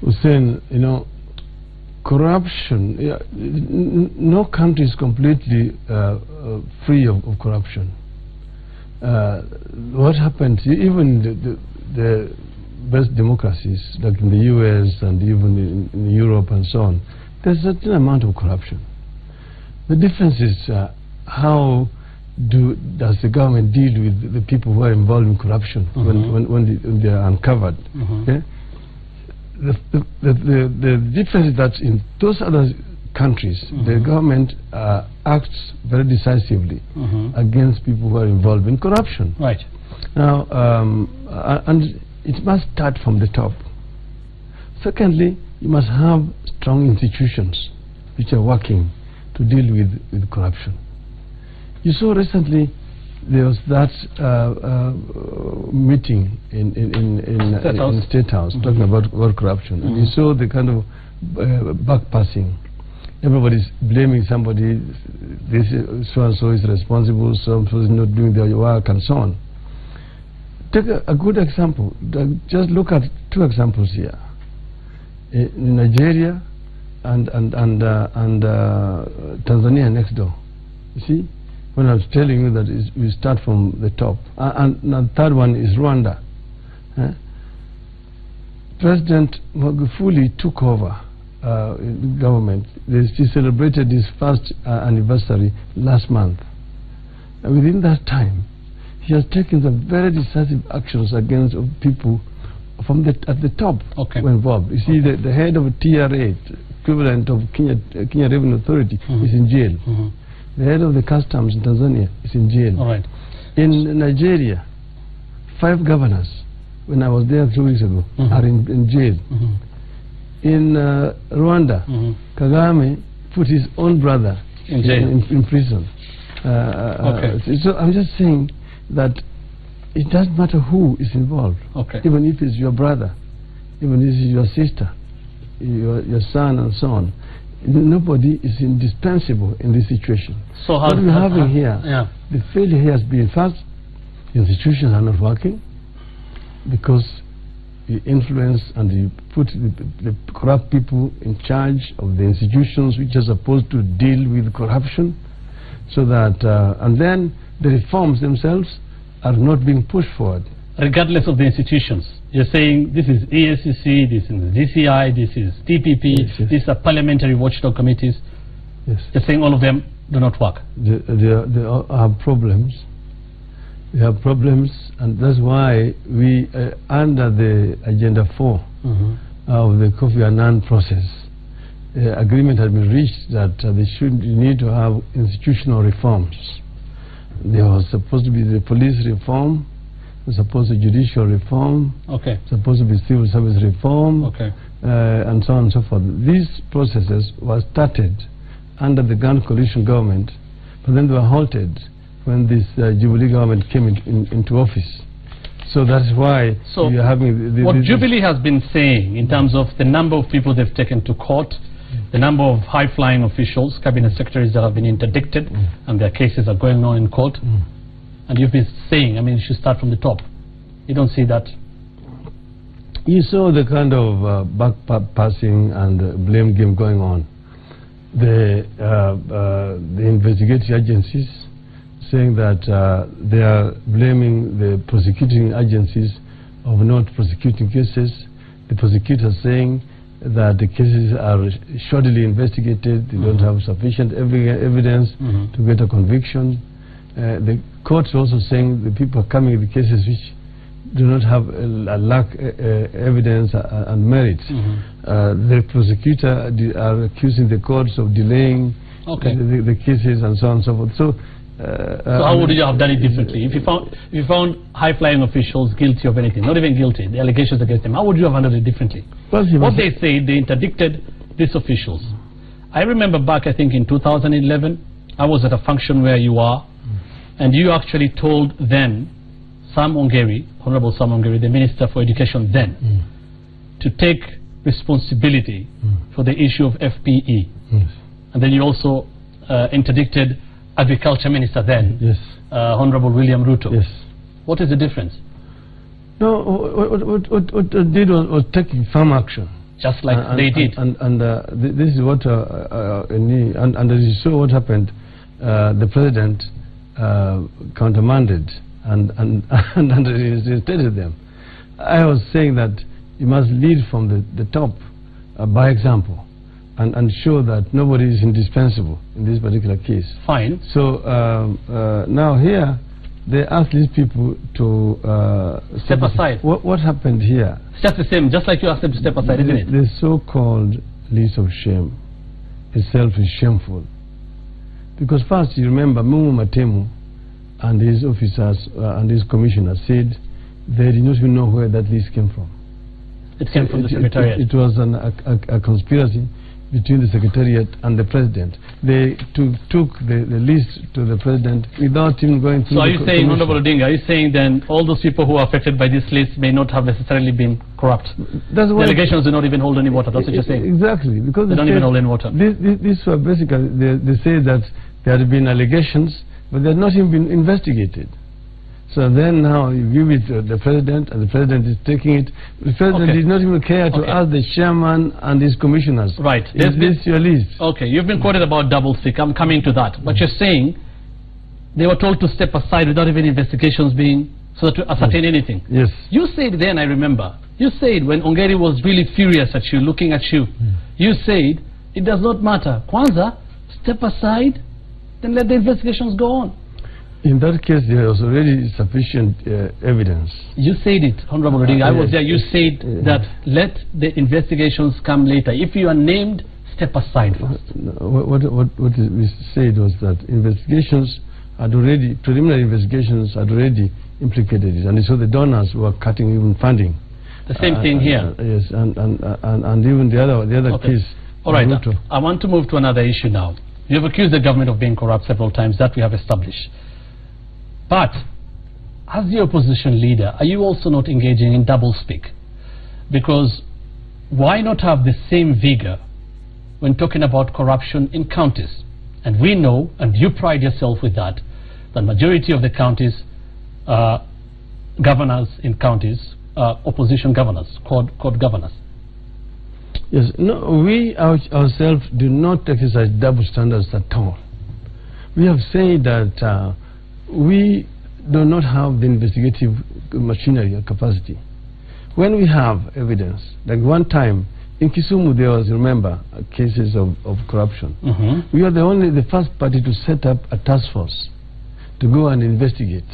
Hussein, you know, corruption, no country is completely free of corruption. What happens, even the best democracies, like in the US and even in Europe and so on, there's a certain amount of corruption. The difference is how does the government deal with the people who are involved in corruption when they are uncovered. Okay? The difference is that in those other countries, the government acts very decisively against people who are involved in corruption. Right. Now, and it must start from the top. Secondly, you must have strong institutions which are working to deal with corruption. You saw recently there was that meeting in State House talking about corruption, and you saw the kind of backpassing. Everybody's blaming somebody. This so and so is responsible, so and so is not doing their work, and so on. Take a good example. Just look at two examples here. In Nigeria and Tanzania next door. You see, when I was telling you that we start from the top. And the third one is Rwanda. President Magufuli took over government. He celebrated his first anniversary last month. And within that time, he has taken some very decisive actions against people from at the top who were involved. You see, the head of TRA, equivalent of Kenya Revenue Authority, is in jail. The head of the customs in Tanzania is in jail. All right. In Nigeria, 5 governors, when I was there 2 weeks ago, are in jail. In Rwanda, Kagame put his own brother in jail, in prison. So I'm just saying that it doesn't matter who is involved. Even if it's your brother, even if it's your sister, your son, and so on. Nobody is indispensable in this situation. So what we're having here, the failure here has been, first, institutions are not working because you influence and you put the corrupt people in charge of the institutions which are supposed to deal with corruption, so that and then the reforms themselves are not being pushed forward. Regardless of the institutions, you're saying this is EACC, this is DCI, this is TPP, these are parliamentary watchdog committees. You're saying all of them do not work. They all have problems. They have problems, and that's why we, under the Agenda 4 of the Kofi Annan process, agreement has been reached that you need to have institutional reforms. There was supposed to be the police reform, supposed to be judicial reform, supposed to be civil service reform, and so on and so forth. These processes were started under the Ghana coalition government, but then they were halted when this Jubilee government came into office. So that's why we are having what Jubilee has been saying in terms of the number of people they've taken to court, the number of high-flying officials, cabinet secretaries that have been interdicted, and their cases are going on in court. And you've been saying, I mean, you should start from the top. You don't see that? You saw the kind of backpassing and blame game going on. The investigative agencies saying that they are blaming the prosecuting agencies of not prosecuting cases. The prosecutors saying that the cases are shoddily investigated, they don't have sufficient evidence to get a conviction. The courts also saying the people are coming with the cases which do not have lack evidence and merit. The prosecutor are accusing the courts of delaying the cases and so on and so forth. So how would you have done it differently? If you found high-flying officials guilty of anything, not even guilty, the allegations against them, how would you have handled it differently? Well, what they say, they interdicted these officials. I remember back, I think in 2011, I was at a function where you are, and you actually told then Sam Ongeri, Honorable Sam Ongeri, the Minister for Education then, to take responsibility for the issue of FPE. And then you also interdicted Agriculture Minister then, Honorable William Ruto. What is the difference? No, what I did was taking firm action just like they did. This is what, and as you saw what happened, the president countermanded and reinstated them. I was saying that you must lead from the top by example and show that nobody is indispensable in this particular case. Fine. So now here, they asked these people to step aside. What happened here? It's just the same, just like you asked them to step aside, isn't it? The so-called list of shame itself is shameful. Because first, you remember, Mumu Matemu and his officers and his commissioners said they did not even know where that list came from. It came from the Secretariat. It was a conspiracy between the Secretariat and the President. They took the list to the President without even going through. So are you saying, Honorable Odinga, are you saying then all those people who are affected by this list may not have necessarily been corrupt? That's why delegations do not even hold any water. That's what you're saying. Exactly, because they don't even hold any water. These were basically, they say that there had been allegations, but they had not even been investigated. So then now you give it to the President, and the President is taking it. The President did not even care to ask the chairman and his commissioners. Right. Is this your list? Okay, you've been quoted about double stick. I'm coming to that. But you're saying they were told to step aside without even investigations being, so that to ascertain anything. Yes. You said then, I remember, you said when Ongeri was really furious at you, looking at you, you said, it does not matter. Kwanza, step aside, then let the investigations go on. In that case, there was already sufficient evidence. You said it, Honorable Odinga. I was there. You said that let the investigations come later. If you are named, step aside first. What we said was that investigations had already, preliminary investigations had already implicated it, and so the donors were cutting even funding. The same thing here. Yes, and even the other case. All right. I want to move to another issue now. You have accused the government of being corrupt several times. That we have established. But, as the opposition leader, are you also not engaging in doublespeak? Because why not have the same vigor when talking about corruption in counties? And we know, and you pride yourself with that, the majority of the counties, governors in counties, opposition governors, court governors. Yes, no, we ourselves do not exercise double standards at all. We have said that we do not have the investigative machinery or capacity. When we have evidence, like one time in Kisumu there was, remember, cases of corruption. We are the first party to set up a task force to go and investigate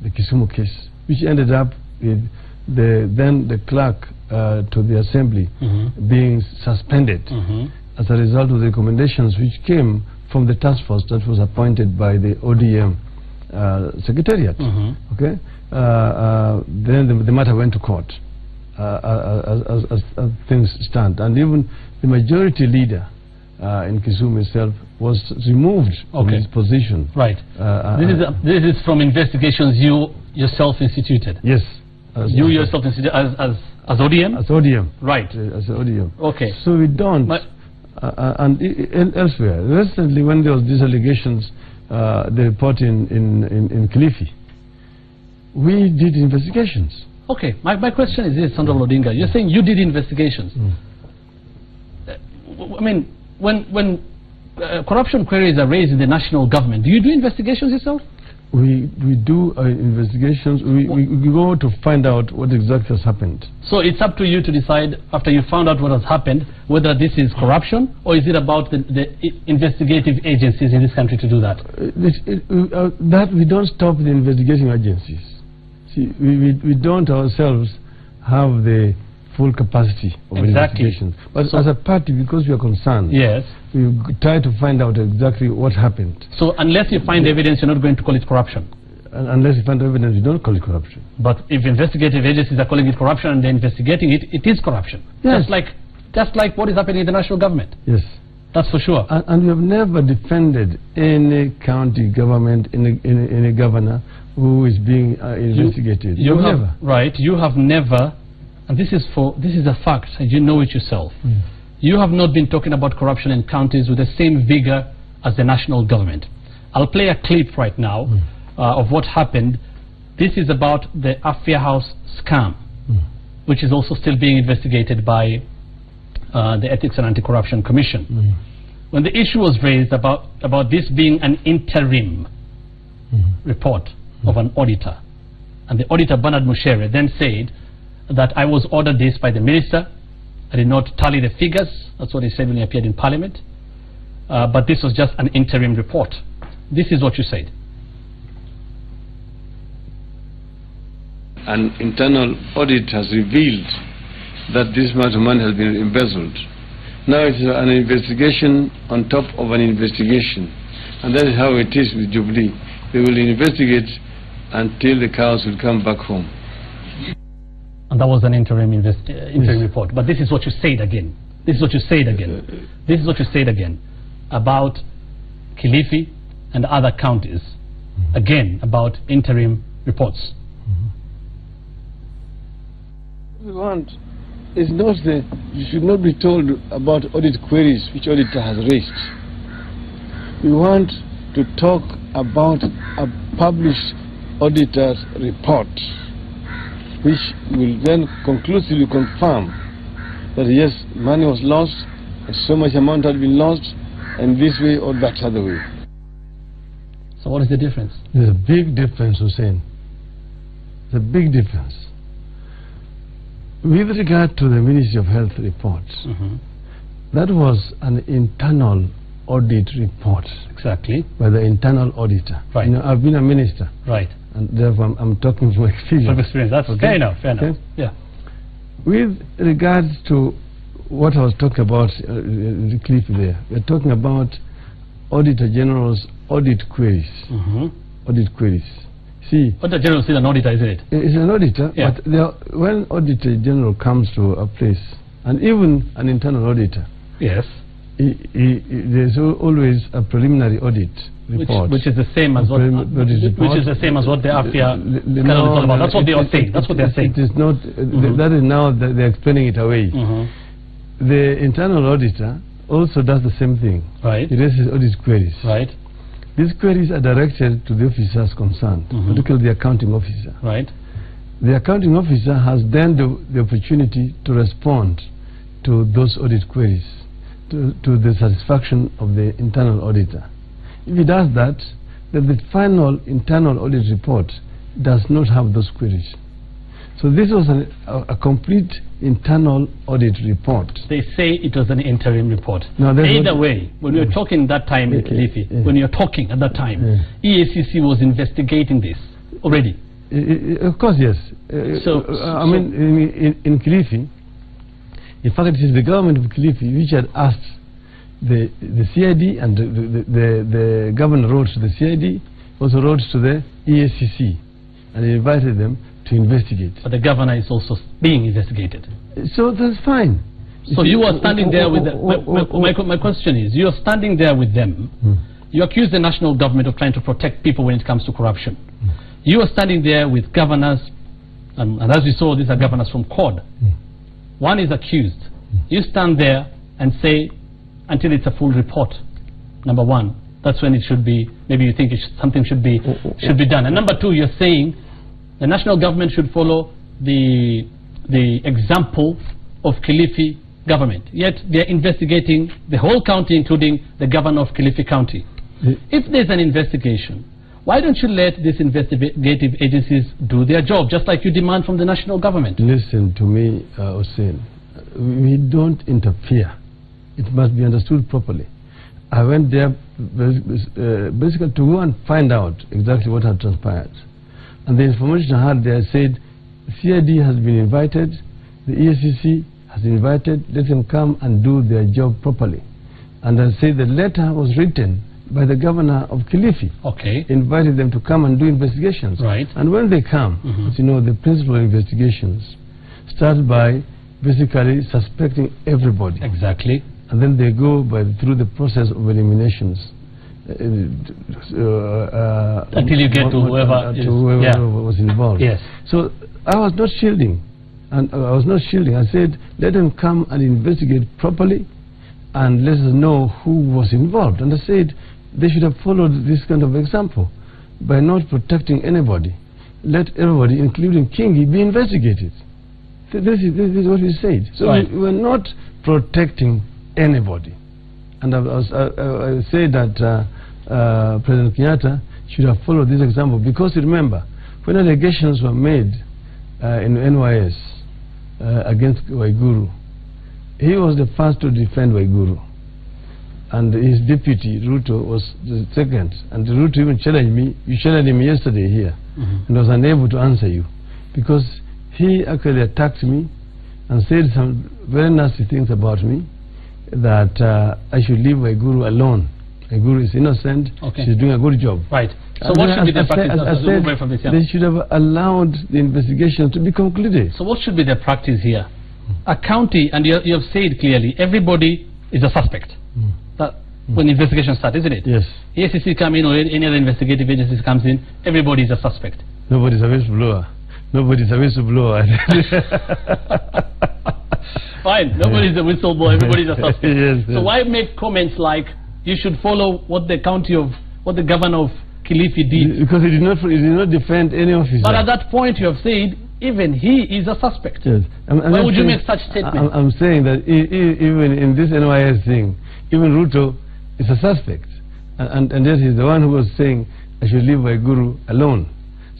the Kisumu case, which ended up with the clerk to the assembly being suspended as a result of the recommendations which came from the task force that was appointed by the ODM Secretariat. Okay, then the matter went to court as things stand, and even the majority leader in Kisumu itself was removed from his position. Right. This is from investigations you yourself instituted. Yes. You yourself instituted as ODM. As ODM. Right. As ODM. Okay. So we don't. And elsewhere, recently when there was these allegations, the report in Kilifi, we did investigations. Okay, my question is this, Honorable Odinga. You're saying you did investigations. I mean, when corruption queries are raised in the national government, do you do investigations yourself? We do investigations. We go to find out what exactly has happened. So it's up to you to decide, after you found out what has happened, whether this is corruption or is it about the investigative agencies in this country to do that? That we don't stop the investigating agencies. See, we don't ourselves have the full capacity of investigation. But so as a party, because we are concerned, yes, we try to find out exactly what happened. So unless you find evidence, you're not going to call it corruption? Unless you find evidence, you don't call it corruption. But if investigative agencies are calling it corruption and they're investigating it, it is corruption. Yes. Just like what is happening in the national government. Yes. That's for sure. And we have never defended any county government, any governor who is being investigated. You have never, and this is a fact, and you know it yourself. You have not been talking about corruption in counties with the same vigor as the national government. I'll play a clip right now of what happened. This is about the Afia House scam, which is also still being investigated by the Ethics and Anti-Corruption Commission. When the issue was raised about this being an interim report of an auditor, and the auditor Bernard Mushere then said that I was ordered this by the minister, I did not tally the figures, that's what he said when he appeared in Parliament, but this was just an interim report. This is what you said. An internal audit has revealed that this amount of money has been embezzled. Now it is an investigation on top of an investigation, and that is how it is with Jubilee. They will investigate until the cows will come back home. And that was an interim report. But this is what you said again. This is what you said again. This is what you said again about Kilifi and other counties. Again, about interim reports. We want is not that you should not be told about audit queries which auditor has raised. We want to talk about a published auditor's report which will then conclusively confirm that yes, money was lost, and so much amount had been lost, and this way or that other way. So what is the difference? There's a big difference, Hussein. There's a big difference. With regard to the Ministry of Health report, that was an internal audit report. Exactly. By the internal auditor. Right. You know, I've been a minister. Right. And therefore I'm talking from experience. From experience. That's okay. Fair enough. Fair enough. Okay? Yeah. With regards to what I was talking about, the clip there, we're talking about Auditor General's audit queries. Audit queries. See, Auditor General is an auditor, isn't it? It's an auditor, yeah. But when Auditor General comes to a place, and even an internal auditor, yes, there's always a preliminary audit report, which is the same as what the AFIA is all about. That's what they are saying. That's what they're saying. It is not. That is now that they're explaining it away. The internal auditor also does the same thing. Right. He raises audit queries. Right. These queries are directed to the officers concerned, particularly the accounting officer. Right. The accounting officer has then the opportunity to respond to those audit queries to the satisfaction of the internal auditor. If he does that, then the final internal audit report does not have those queries. So this was a complete internal audit report. They say it was an interim report. Now, either way, when we were talking that time in Kilifi, when you were talking at that time, EACC was investigating this already. Of course, yes. I mean, in Kilifi, in fact, it is the government of Kilifi which had asked the CID, and the governor wrote to the CID, also wrote to the EACC, and he invited them to investigate. But the governor is also being investigated. So that's fine. So you are standing there with them. My question is, you are standing there with them. You accuse the national government of trying to protect people when it comes to corruption. You are standing there with governors, and as we saw, these are governors from CORD. One is accused. You stand there and say, until it's a full report, number one, that's when it should be, maybe you think something should be done. And number two, you're saying the national government should follow the example of Kilifi government. Yet they're investigating the whole county, including the governor of Kilifi County. If there's an investigation, why don't you let these investigative agencies do their job, just like you demand from the national government? Listen to me, Hussein. We don't interfere. It must be understood properly. I went there basically to go and find out exactly what had transpired. And the information I had there said, CID has been invited, the EACC has invited, let them come and do their job properly. And I say the letter was written by the governor of Kilifi. Okay. Invited them to come and do investigations. Right. And when they come, as you know, the principal investigations start by basically suspecting everybody. Exactly. And then they go through the process of eliminations. Until you get to whoever was involved. Yes. So I was not shielding. And I was not shielding. I said, let them come and investigate properly and let us know who was involved. And I said, they should have followed this kind of example by not protecting anybody. Let everybody, including Kingi, be investigated. This is what we said. So right. we're not protecting anybody. And I say that President Kenyatta should have followed this example, because remember, when allegations were made in NYS against Waiguru, he was the first to defend Waiguru, and his deputy Ruto was the second. And Ruto even challenged me. You challenged him yesterday here, and was unable to answer you, because he actually attacked me and said some very nasty things about me, that I should leave Waiguru alone. Waiguru is innocent. Okay. She's doing a good job. Right. So what should be the practice? They should have allowed the investigation to be concluded. So what should be the practice here? A county, and you have said clearly, everybody is a suspect. When investigation starts, isn't it? Yes. EACC come in, or any other investigative agencies comes in, everybody is a suspect. Nobody's a whistleblower. Nobody's a whistleblower. Fine, nobody's a whistleblower, everybody's a suspect. Yes, so why make comments like you should follow what the governor of Kilifi did? Because he did not defend any officer. But at that point you have said even he is a suspect. Yes. Why would you make such statements? I'm saying that even in this NYS thing, even Ruto is a suspect, and yet he's the one who was saying I should leave Waiguru alone.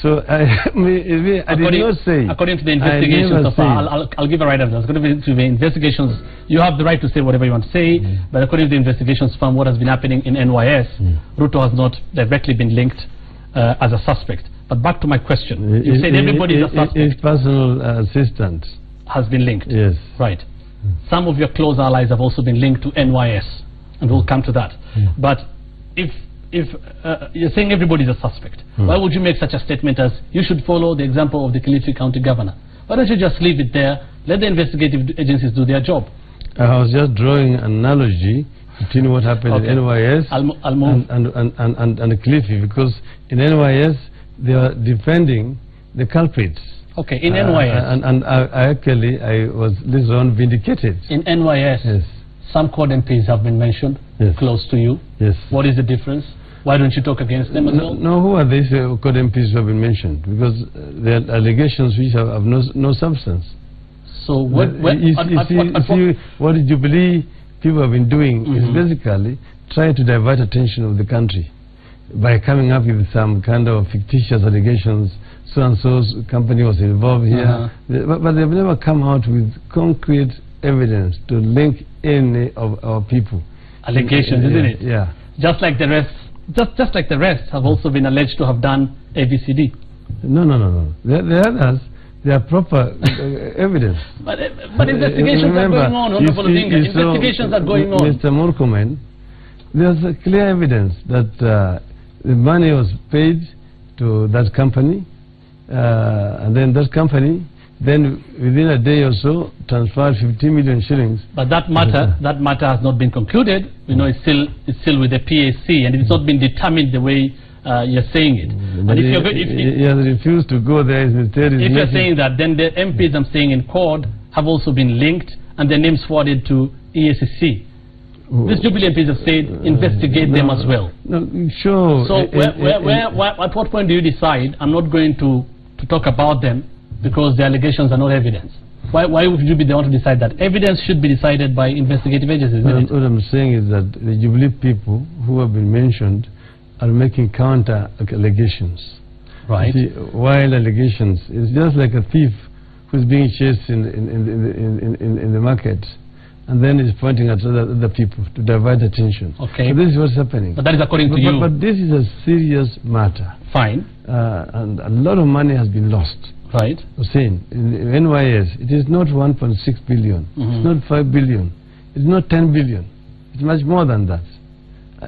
So I did not say. According to the investigations so far, I'll give a right answer. According to the investigations, you have the right to say whatever you want to say, but according to the investigations from what has been happening in NYS, Ruto has not directly been linked as a suspect. But back to my question. You said everybody is a suspect. His personal assistant has been linked. Yes. Right. Some of your close allies have also been linked to NYS, and we'll come to that. But if you're saying everybody is a suspect, why would you make such a statement as you should follow the example of the Kilifi County governor? Why don't you just leave it there, let the investigative agencies do their job? I was just drawing an analogy between what happened in NYS I'll move. and Kilifi, because in NYS they are defending the culprits. Okay, in NYS. And I was this round vindicated. In NYS, yes. Some CORD MPs have been mentioned, close to you. Yes. What is the difference? Why don't you talk against them as well? No, who are these CORD MPs who have been mentioned? Because they are allegations which have no substance. So what the Jubilee people have been doing is basically trying to divert attention of the country by coming up with some kind of fictitious allegations. So-and-so's company was involved here. But they've never come out with concrete evidence to link any of our people. Allegations, isn't it? Yeah. Just like the rest, just like the rest have also been alleged to have done ABCD. No. The others, they are proper evidence. But investigations are going on. Investigations are going on. Mr. Murkomen, there's a clear evidence that the money was paid to that company, and then that company, then within a day or so, transferred 50 million shillings. But that matter has not been concluded. You know, it's still with the PAC, and it's not been determined the way you're saying it. But if he has refused to go there, if you're saying that, then the MPs I'm saying in CORD have also been linked, and their names forwarded to EACC. These Jubilee MPs have said investigate them as well. No, sure. So at what point do you decide I'm not going to talk about them because the allegations are not evidence? Why would you be the one to decide that? Evidence should be decided by investigative agencies. What I'm saying is that the Jubilee people who have been mentioned are making counter allegations. Right. See, while allegations, it's just like a thief who's being chased in the market, and then is pointing at other people to divert attention. Okay. So this is what's happening. But that is according to you. But this is a serious matter. Fine. And a lot of money has been lost. Right. I'm saying, in NYS, it is not 1.6 billion. It's not 5 billion. It's not 10 billion. It's much more than that.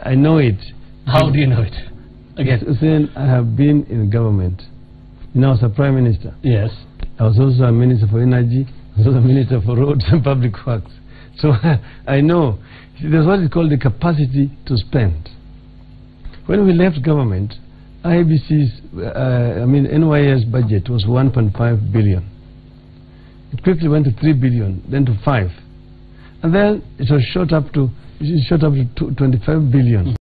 I know it. How do you know it? Again. Saying I have been in government. You know, I was a prime minister. Yes. I was also a minister for energy. I was also a minister for roads and public works. So I know. There's what is called the capacity to spend. When we left government, IBC's, NYS budget was 1.5 billion. It quickly went to 3 billion, then to 5. And then it was shot up to 25 billion.